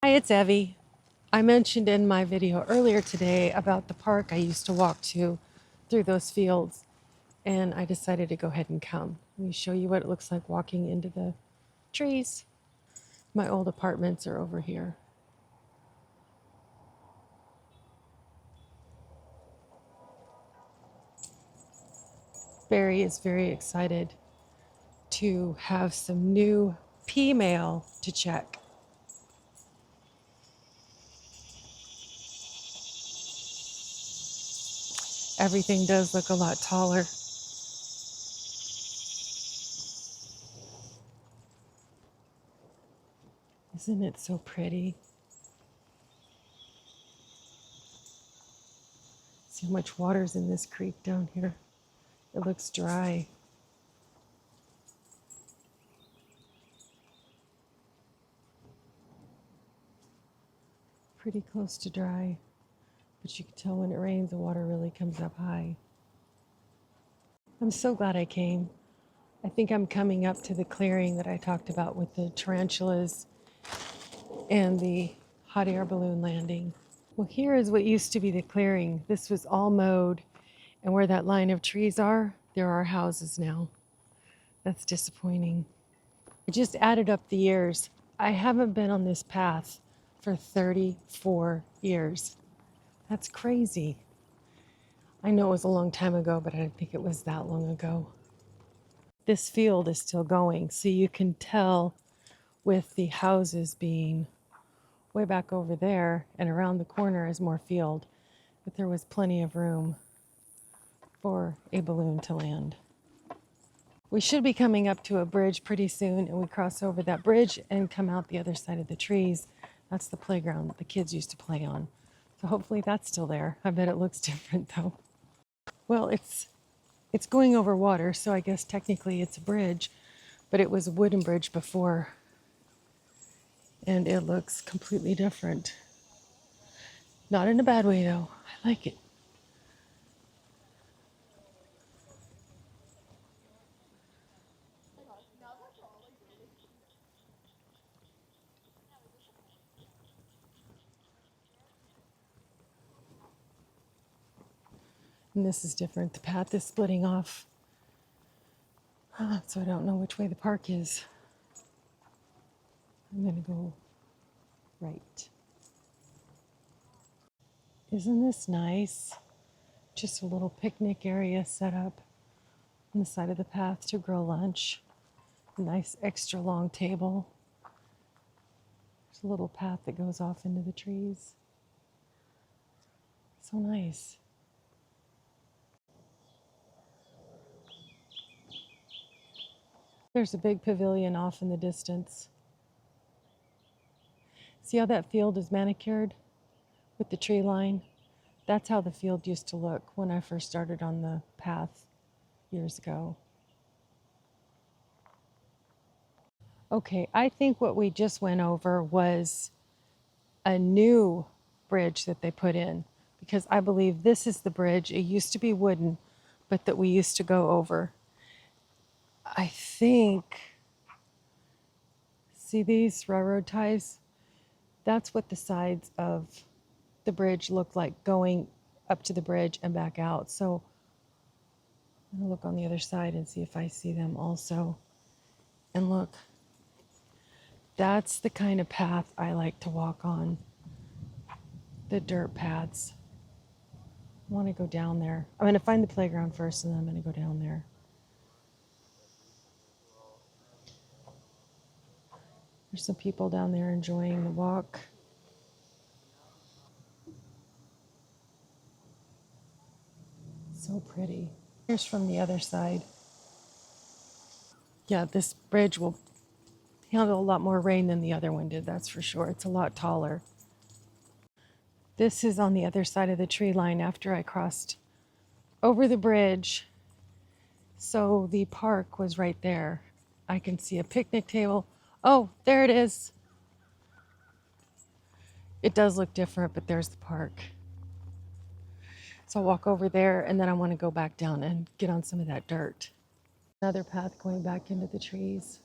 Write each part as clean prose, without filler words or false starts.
Hi, it's Evie. I mentioned in my video earlier today about the park I used to walk to through those fields, and I decided to go ahead and come. Let me show you what it looks like walking into the trees. My old apartments are over here. Barry is very excited to have some new pea mail to check. Everything does look a lot taller. Isn't it so pretty? See how much water's in this creek down here. It looks dry. Pretty close to dry, but you can tell when it rains, the water really comes up high. I'm so glad I came. I think I'm coming up to the clearing that I talked about with the tarantulas and the hot air balloon landing. Well, here is what used to be the clearing. This was all mowed, and where that line of trees are, there are houses now. That's disappointing. I just added up the years. I haven't been on this path for 34 years. That's crazy. I know it was a long time ago, but I didn't think it was that long ago. This field is still going, so you can tell with the houses being way back over there and around the corner is more field, but there was plenty of room for a balloon to land. We should be coming up to a bridge pretty soon, and we cross over that bridge and come out the other side of the trees. That's the playground that the kids used to play on. So hopefully that's still there. I bet it looks different though. Well, it's going over water, so I guess technically it's a bridge, but it was a wooden bridge before, and it looks completely different. Not in a bad way though. I like it. And this is different. The path is splitting off, so I don't know which way the park is. I'm gonna go right. Isn't this nice? Just a little picnic area set up on the side of the path to grill lunch. A nice extra long table. There's a little path that goes off into the trees. So nice. There's a big pavilion off in the distance. See how that field is manicured with the tree line? That's how the field used to look when I first started on the path years ago. Okay, I think what we just went over was a new bridge that they put in, because I believe this is the bridge. It used to be wooden, but that we used to go over. I think, see these railroad ties? That's what the sides of the bridge look like going up to the bridge and back out. So I'm gonna look on the other side and see if I see them also. And look, that's the kind of path I like to walk on, the dirt paths. I want to go down there. I'm going to find the playground first, and then I'm going to go down there. There's some people down there enjoying the walk. So pretty. Here's from the other side. Yeah, this bridge will handle a lot more rain than the other one did, that's for sure. It's a lot taller. This is on the other side of the tree line after I crossed over the bridge. So the park was right there. I can see a picnic table. Oh, there it is. It does look different, but there's the park. So I'll walk over there, and then I want to go back down and get on some of that dirt. Another path going back into the trees.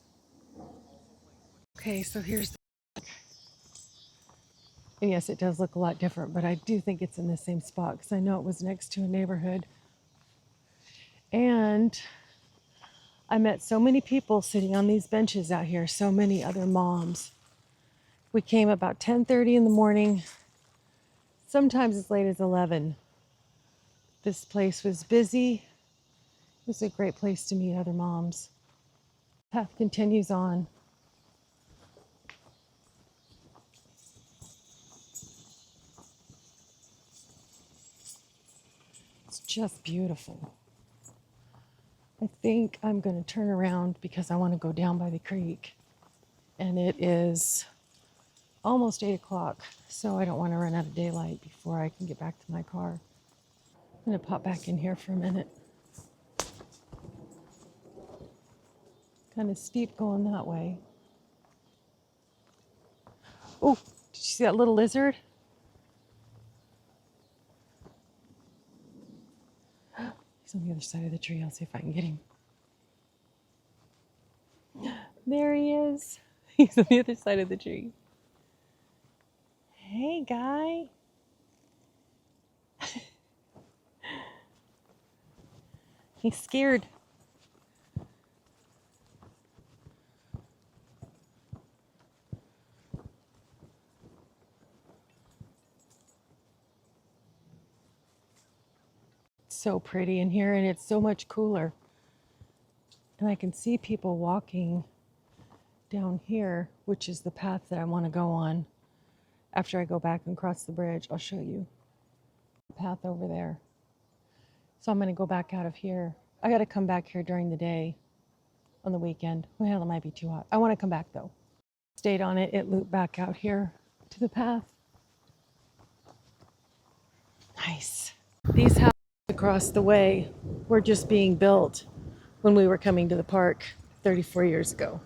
Okay, so here's And yes, it does look a lot different, but I do think it's in the same spot because I know it was next to a neighborhood. And I met so many people sitting on these benches out here, so many other moms. We came about 10:30 in the morning, sometimes as late as 11. This place was busy. It was a great place to meet other moms. Path continues on. It's just beautiful. I think I'm going to turn around because I want to go down by the creek. And it is almost 8 o'clock, so I don't want to run out of daylight before I can get back to my car. I'm going to pop back in here for a minute. Kind of steep going that way. Oh, did you see that little lizard? He's on the other side of the tree. I'll see if I can get him. There he is. He's on the other side of the tree. Hey, guy. He's scared. It's so pretty in here, and it's so much cooler. And I can see people walking down here, which is the path that I want to go on. After I go back and cross the bridge, I'll show you the path over there. So I'm going to go back out of here. I got to come back here during the day on the weekend. Well, it might be too hot. I want to come back though. Stayed on it. It looped back out here to the path. Nice. These houses across the way were just being built when we were coming to the park 34 years ago.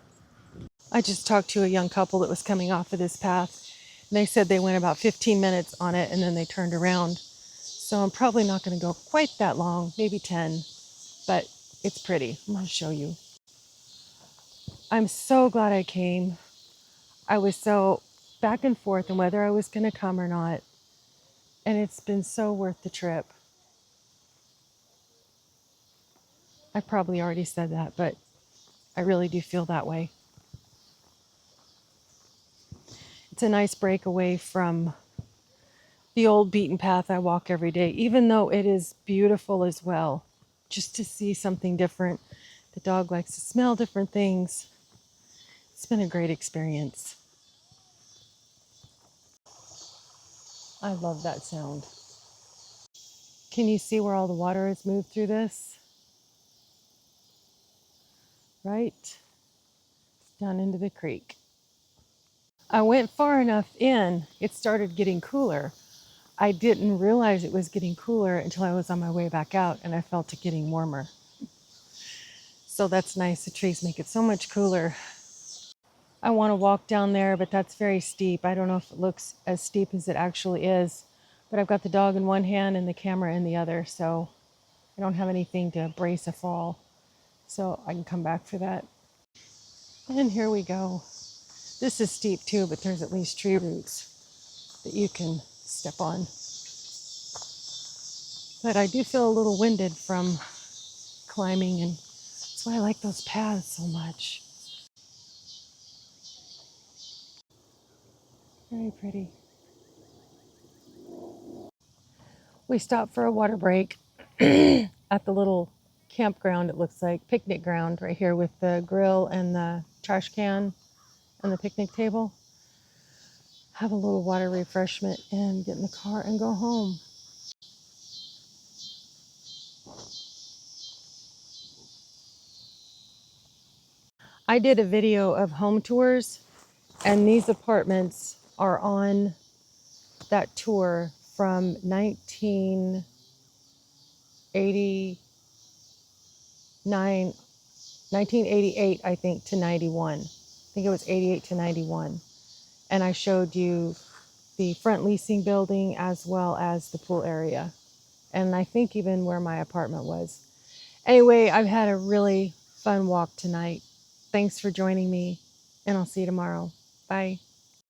I just talked to a young couple that was coming off of this path. And they said they went about 15 minutes on it and then they turned around. So I'm probably not going to go quite that long, maybe 10, but it's pretty. I'm going to show you. I'm so glad I came. I was so back and forth on whether I was going to come or not. And it's been so worth the trip. I probably already said that, but I really do feel that way. It's a nice break away from the old beaten path I walk every day, even though it is beautiful as well. Just to see something different. The dog likes to smell different things. It's been a great experience. I love that sound. Can you see where all the water has moved through this? Right? It's down into the creek. I went far enough in, it started getting cooler. I didn't realize it was getting cooler until I was on my way back out and I felt it getting warmer. So that's nice. The trees make it so much cooler. I want to walk down there, but that's very steep. I don't know if it looks as steep as it actually is, but I've got the dog in one hand and the camera in the other, so I don't have anything to brace a fall. So I can come back for that. And here we go. This is steep too, but there's at least tree roots that you can step on. But I do feel a little winded from climbing, and that's why I like those paths so much. Very pretty. We stopped for a water break at the little campground, it looks like, picnic ground right here with the grill and the trash can and the picnic table. Have a little water refreshment and get in the car and go home. I did a video of home tours, and these apartments are on that tour from 1988, I think, to 91. I think it was 88 to 91. And I showed you the front leasing building as well as the pool area. And I think even where my apartment was. Anyway, I've had a really fun walk tonight. Thanks for joining me, and I'll see you tomorrow. Bye.